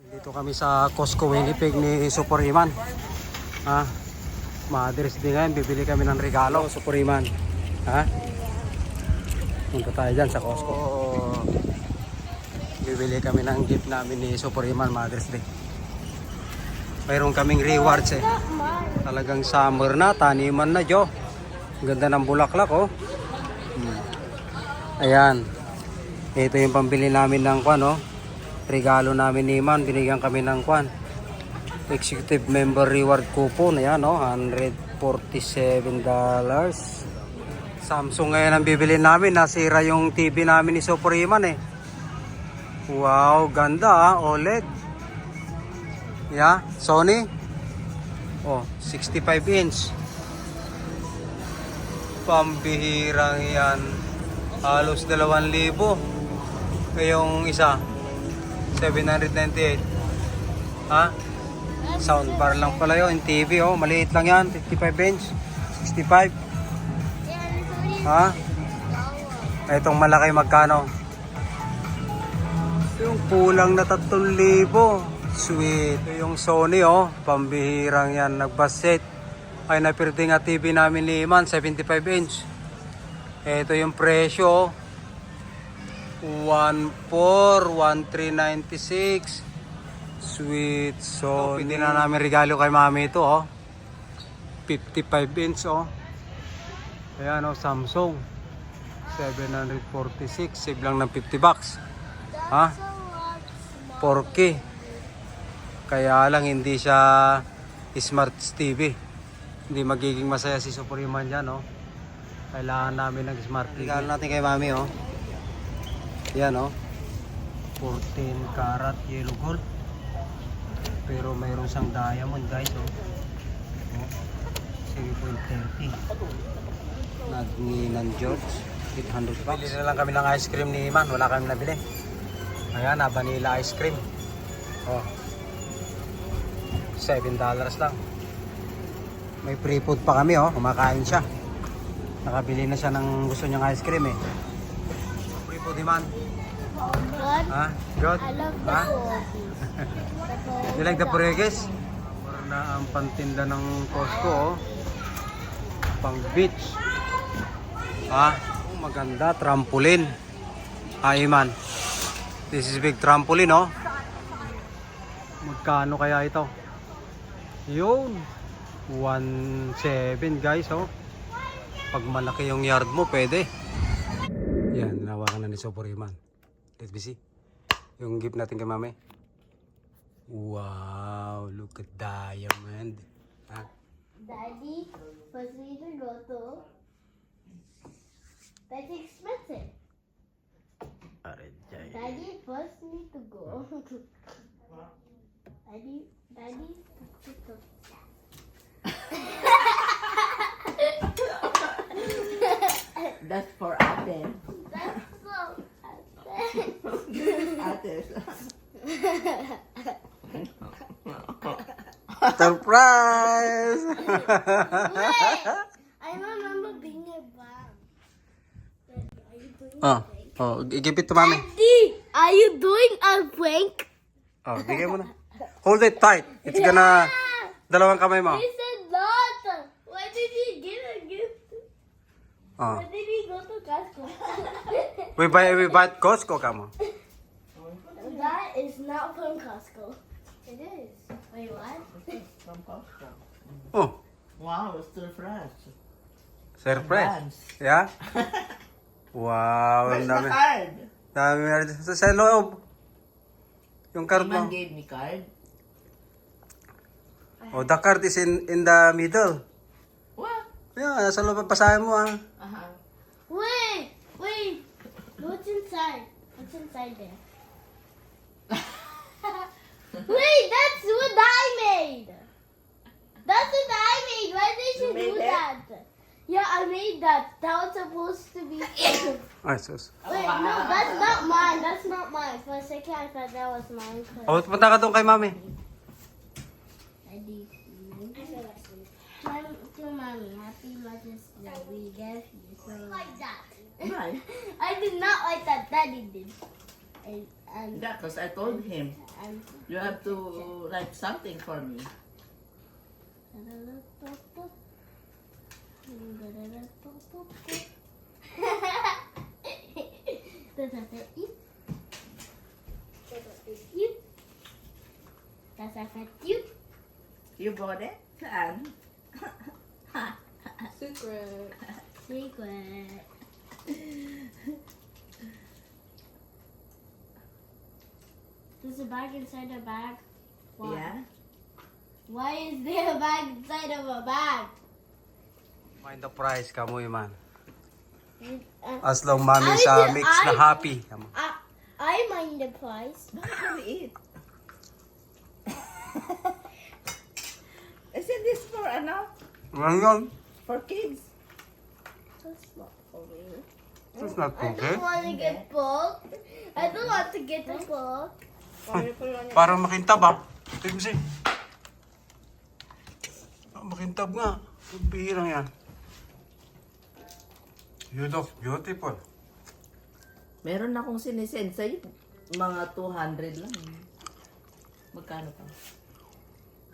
Dito kami sa Costco Winnipeg ni Super Iman. Mother's Day ngayon, bibili kami ng regalo, Super Iman. Punta tayo dyan sa Costco. Bibili kami ng gift namin ni Super Iman Mother's Day. Mayroon kaming rewards eh. Talagang summer na, taniman na, Jo. Ganda ng bulaklak oh. Ayan. Ito yung pambili namin ng regalo namin ni Iman. Binigyan kami ng executive member reward coupon. Ayan $147. Samsung ngayon ang bibili namin. Nasira yung TV namin ni Super Iman eh. Wow, ganda OLED. Sony 65 inch. Pambihirang yan. Halos 2,000. Yung isa 798. Soundbar lang pala yun. TV maliit lang yan. 55 inch 65. Itong malaki magkano? Yung kulang na 3,000. Sweet. Ito yung Sony pambihirang yan. Nagbaset. Ay napirting nga TV namin ni Iman 75 inch. Ito yung presyo 1,413.96. Sweet. So hindi na namin regalo kay mami ito 55 inch Ayan Samsung 746. Save lang ng $50. 4K. Kaya lang hindi siya smart TV. Hindi magiging masaya si Super Iman dyan Kailangan namin ng smart TV. Regalo natin kay mami Yan 14 karat yellow gold. Pero mayroon siyang diamond guys 7.30. Nagninan George $800. Bili na lang kami ng ice cream ni Iman. Wala kami nabili. Ayan vanilla ice cream $7 lang. May free food pa kami kumakain siya. Nakabili na siya ng gusto niyang ice cream Free food Iman. Good? I love the You like the Pureges? Na ang pantinda ng Costco pang beach. Maganda trampoline. Iman. This is big trampoline Magkano kaya ito? Yun 1,700 guys Pag malaki yung yard mo pwede. Yan, ninawakan na ni Super Iman. Let me see yung gift natin kay mami. Wow, look at diamond. Daddy first need to go to. That's expensive. Daddy first need to go. Daddy That's for Ate. That's so Ate. Surprise! Wait, I remember being a bomb. Are you doing a prank? Give it to mami. Daddy, are you doing a prank? Bigay mo na. Hold it tight. It's gonna... Dalawang kamay mo. He said not. Why did he get a gift? Why did he go to Costco? We buy at Costco kamo. That is not from Costco. It is. Wait, what? From Costco. Wow, it's still fresh. Surprise. Yeah? Wow, Where's ang dami. the card? Dami na rin. Sa loob. Yung card Iman mo. gave me card. Oh, the card is in the middle. What? Yeah, sa loob, pasahin mo ah. Uh-huh. Wait, wait. What's inside? What's inside there? Wait, that's what I made. That's what I made. Why did you You made do it? that? Yeah, I made that. That was supposed to be. Ay, sus. Wait, no, that's not mine. That's not mine. For a second, I thought that was mine. Oh, punta ka doon kay mami. To mommy, happy Mother's Day. We gave you so like that. Why? I did not like that. Daddy did. And Yeah, because I told him, and you have to write something for me. Does that fit you? Does that fit you? Does that fit you? You bought it? Saan? Secret. There's a bag inside a bag. Why? Yeah? Why is there a bag inside of a bag? Mind the price, kamoy man. Uh, As long mami I sa do- mix na I- happy. I mind the price. Bakit maliit? Isn't this for ano? Ngayon, For kids? That's not for me. it's not I okay. don't want to get booked. I don't want to get the book. Parang makintab ah. Tingnan siya. Makintab nga. Bihirang yan. You look beautiful. Meron akong sinisend sa'yo. Mga 200 lang. Magkano pa?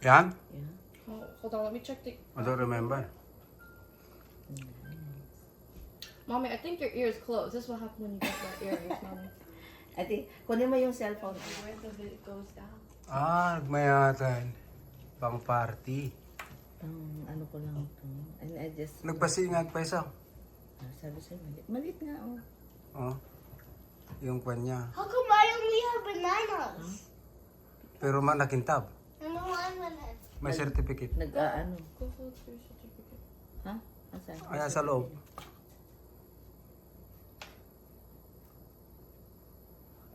Yan? Yeah. Oh, hold on, let me check the. I don't remember. Mommy, I think your ear is closed. This is what happens when you get that earrings, Mommy. I think, kunin mo yung cellphone. Where the it goes down. Ah, nagmayatan. Pang party. Ano ko lang ito. And I just... Nagpasingat pa isa. Sabi sa'yo, malit. Malit nga, oh. Oh. Yung kanya. How come I only have bananas? Pero man nakintab. I don't want bananas. May certificate. Nag-ano. Go hold your certificate. Ha? Asan? Ayan sa loob.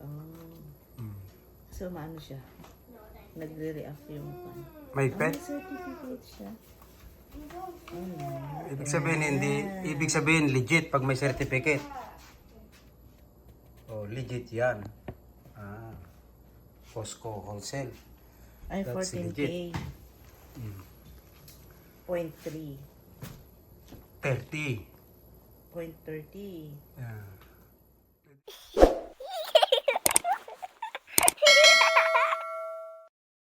Oh. So, maano siya? Nagre-react yung pan. May pet. Certificate siya. Ibig sabihin hindi, ibig sabihin legit pag may certificate. Oh, legit 'yan. Ah. Costco wholesale. Ay, That's 14K. 0.3. 30. 0.30. Yeah.